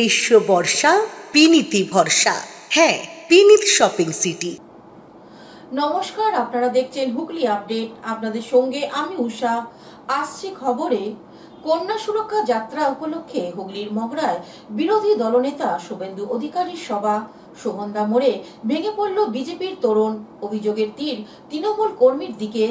গ্রীষ্ম বর্ষা বিনীতি ভরসা। হ্যাঁ, বিনীত শপিং সিটি। নমস্কার, আপনারা দেখছেন হুগলি আপডেট। আপনাদের সঙ্গে আমি উষা। আসছে খবরে, কন্যা সুরক্ষা যাত্রা উপলক্ষে হুগলির মগরায় বিরোধী দলনেতা শুভেন্দু অধিকারীর সভা। সুগন্ধা মোড়ে ভেঙে পড়ল বিজেপির তোরণ, অভিযোগের তীর তৃণমূল কর্মীর দিকে।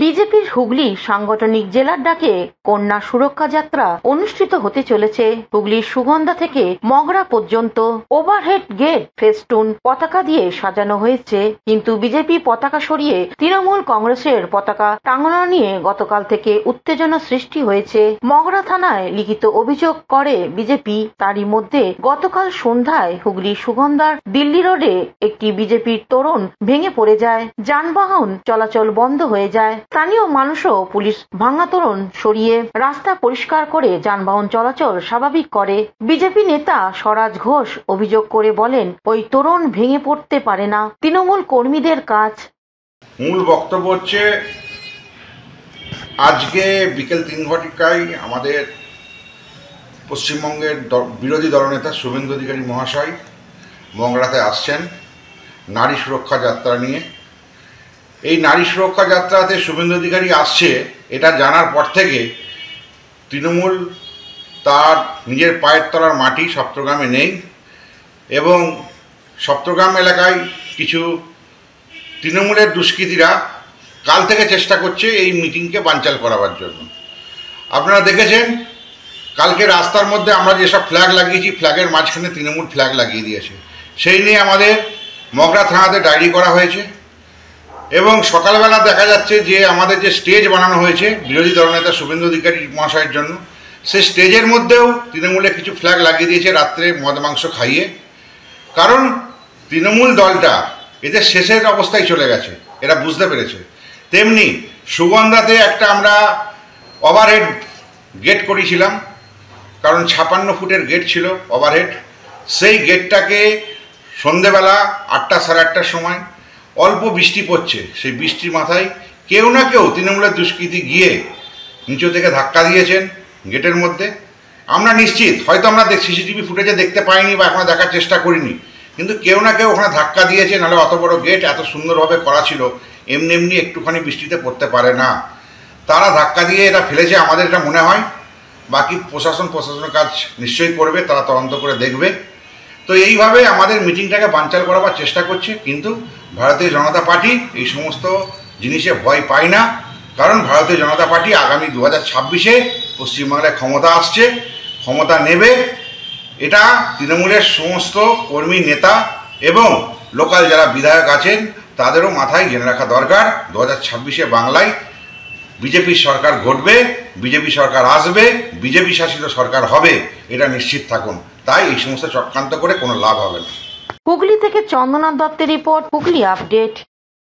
বিজেপির হুগলি সাংগঠনিক জেলার ডাকে কন্যা সুরক্ষা যাত্রা অনুষ্ঠিত হতে চলেছে। হুগলির সুগন্ধা থেকে মগরা পর্যন্ত ওভারহেড গেট ফেস্টুন পতাকা দিয়ে সাজানো হয়েছে, কিন্তু বিজেপি পতাকা সরিয়ে তৃণমূল কংগ্রেসের পতাকা টাঙানো নিয়ে গতকাল থেকে উত্তেজনা সৃষ্টি হয়েছে। মগরা থানায় লিখিত অভিযোগ করে বিজেপি। তারই মধ্যে গতকাল সন্ধ্যায় হুগলি সুগন্ধার দিল্লি রোডে একটি বিজেপির তোরণ ভেঙে পড়ে যায়, যানবাহন চলাচল বন্ধ হয়ে যায়। স্থানীয় মানুষও পুলিশ ভাঙা তোরণ সরিয়ে রাস্তা পরিষ্কার করে যানবাহন চলাচল স্বাভাবিক করে। বিজেপি নেতা স্বরাজ ঘোষ অভিযোগ করে বলেন, ওই তোরণ ভেঙে পড়তে পারে না, তৃণমূল কর্মীদের কাজ। মূল বক্তব্য হচ্ছে, আজকে বিকেল 3 ঘটিকায় আমাদের পশ্চিমবঙ্গের বিরোধী দলনেতা শুভেন্দু অধিকারী মহাশয় মগরাতে আসছেন নারী সুরক্ষা যাত্রা নিয়ে। এই নারী সুরক্ষা যাত্রাতে শুভেন্দু অধিকারী আসছে এটা জানার পর থেকে তৃণমূল তার নিজের পায়ের তলার মাটি সপ্তগ্রামে নেই, এবং সপ্তগ্রাম এলাকায় কিছু তৃণমূলের দুষ্কৃতীরা কাল থেকে চেষ্টা করছে এই মিটিংকে বানচাল করাবার জন্য। আপনারা দেখেছেন কালকে রাস্তার মধ্যে আমরা যেসব ফ্ল্যাগ লাগিয়েছি, ফ্ল্যাগের মাঝখানে তৃণমূল ফ্ল্যাগ লাগিয়ে দিয়েছে। সেই নিয়ে আমাদের মগরা থানাতে ডায়েরি করা হয়েছে, এবং সকালবেলা দেখা যাচ্ছে যে আমাদের যে স্টেজ বানানো হয়েছে বিরোধী দলনেতা শুভেন্দু অধিকারী মহাশয়ের জন্য, সেই স্টেজের মধ্যেও তৃণমূলে কিছু ফ্ল্যাগ লাগিয়ে দিয়েছে রাত্রে মদ মাংস খাইয়ে। কারণ তৃণমূল দলটা এদের শেষের অবস্থায় চলে গেছে, এরা বুঝতে পেরেছে। তেমনি সুগন্ধাতে একটা আমরা ওভারহেড গেট করেছিলাম, কারণ 56 ফুটের গেট ছিল ওভারহেড। সেই গেটটাকে সন্ধেবেলা 8টা সাড়ে 8টার সময় অল্প বৃষ্টি পড়ছে, সেই বৃষ্টির মাথায় কেউ না কেউ তৃণমূলের দুষ্কৃতী গিয়ে নিচু থেকে ধাক্কা দিয়েছেন গেটের মধ্যে। আমরা নিশ্চিত, হয়তো আমরা সিসিটিভি ফুটেজে দেখতে পাইনি বা এখনো দেখার চেষ্টা করিনি, কিন্তু কেউ না কেউ ওখানে ধাক্কা দিয়েছে, নাহলে অত বড় গেট এত সুন্দরভাবে করা ছিল, এমনি এমনি একটুখানি বৃষ্টিতে পড়তে পারে না। তারা ধাক্কা দিয়ে এটা ফেলেছে, আমাদের এটা মনে হয়। বাকি প্রশাসনের কাজ নিশ্চয়ই করবে, তারা তদন্ত করে দেখবে। তো এইভাবে আমাদের মিটিংটাকে বানচাল করাবার চেষ্টা করছে, কিন্তু ভারতীয় জনতা পার্টি এই সমস্ত জিনিসে ভয় পায় না। কারণ ভারতীয় জনতা পার্টি আগামী 2026-এ পশ্চিমবাংলায় ক্ষমতা আসছে, ক্ষমতা নেবে। এটা তৃণমূলের সমস্ত কর্মী নেতা এবং লোকাল যারা বিধায়ক আছেন তাদেরও মাথায় জেনে রাখা দরকার। 2026-এ বাংলায় বিজেপির সরকার ঘটবে, বিজেপি সরকার আসবে, বিজেপি শাসিত সরকার হবে, এটা নিশ্চিত থাকুন। তাই এই সমস্ত চক্রান্ত করে কোনো লাভ হবে না। হুগলি থেকে চন্দনা দত্তের রিপোর্ট, হুগলি আপডেট।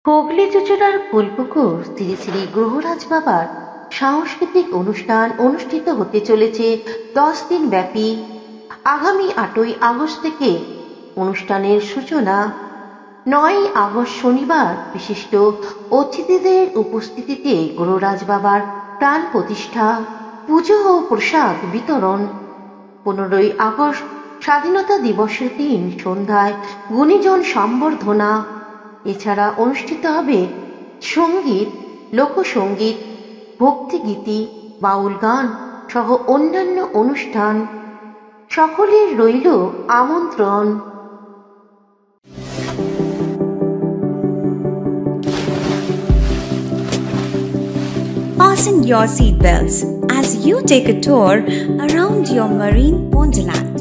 হুগলি চুচুড়ার ফুলপুকুর শ্রী শ্রী গ্রহরাজ বাবার সাংস্কৃতিক অনুষ্ঠান অনুষ্ঠিত হতে চলেছে 10 দিন ব্যাপী। আগামী 8ই আগস্ট থেকে অনুষ্ঠানের সূচনা। 9ই আগস্ট শনিবার বিশিষ্ট অতিথিদের উপস্থিতিতে গ্রহরাজ বাবার প্রাণ প্রতিষ্ঠা, পুজো ও প্রসাদ বিতরণ। 15ই আগস্ট স্বাধীনতা দিবসের দিন সন্ধ্যায় গুণীজন সম্বর্ধনা। এছাড়া অনুষ্ঠিত হবে সঙ্গীত, লোকসঙ্গীত, ভক্তিগীতি, বাউল গান সহ অন্যান্য অনুষ্ঠান। সকলের রইল আমন্ত্রণ। Fasten your seatbelts as you take a tour around your marine wonderland.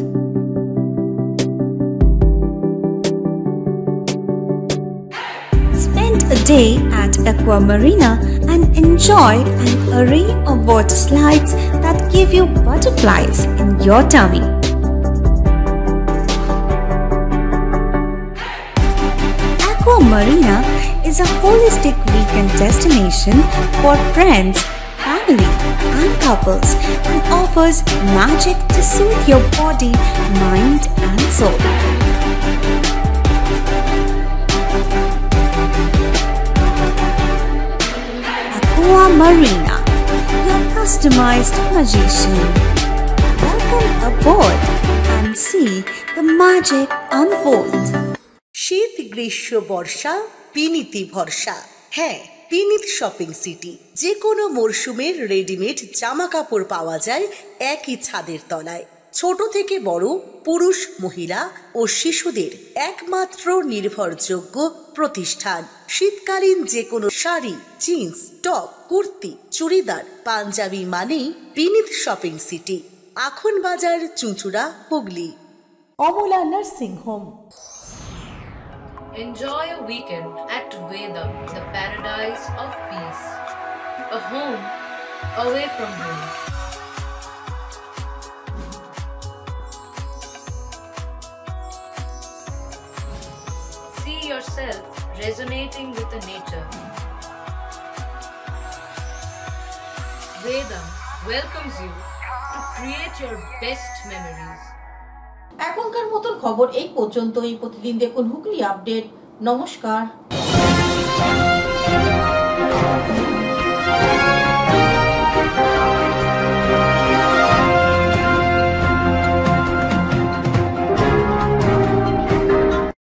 Spend a day at Aqua Marina and enjoy an array of water slides that give you butterflies in your tummy. Aqua Marina is a holistic weekend destination for friends, family, and couples and offers magic to soothe your body, mind, and soul. Aqua Marina, your customized magician. Welcome aboard and see the magic unfold. শীত গ্রীষ্ম বর্ষা পিনিতি ভরসা। হ্যাঁ, পিনিত shopping city. যে কোনো মরশুমের readymade জামা কাপড় পাওয়া যায় একই ছাদের তলায়। ছোট থেকে বড়, পুরুষ মহিলা ও শিশুদের একমাত্র নির্ভরযোগ্য প্রতিষ্ঠান। শীতকালীন যে কোনো শাড়ি, জিন্স, টপ, কুর্তি, চুড়িদার, পাঞ্জাবি মানেই পিনিত শপিং সিটি। আখন বাজার, চুঁচুড়া, Hooghly. Amala nursing home. Enjoy a weekend at Vedam, the paradise of peace. A home away from home. See yourself resonating with the nature. Vedam welcomes you to create your best memories. এখনকার মতন খবর এই পর্যন্তই। প্রতিদিন দেখুন Hooghly update. নমস্কার।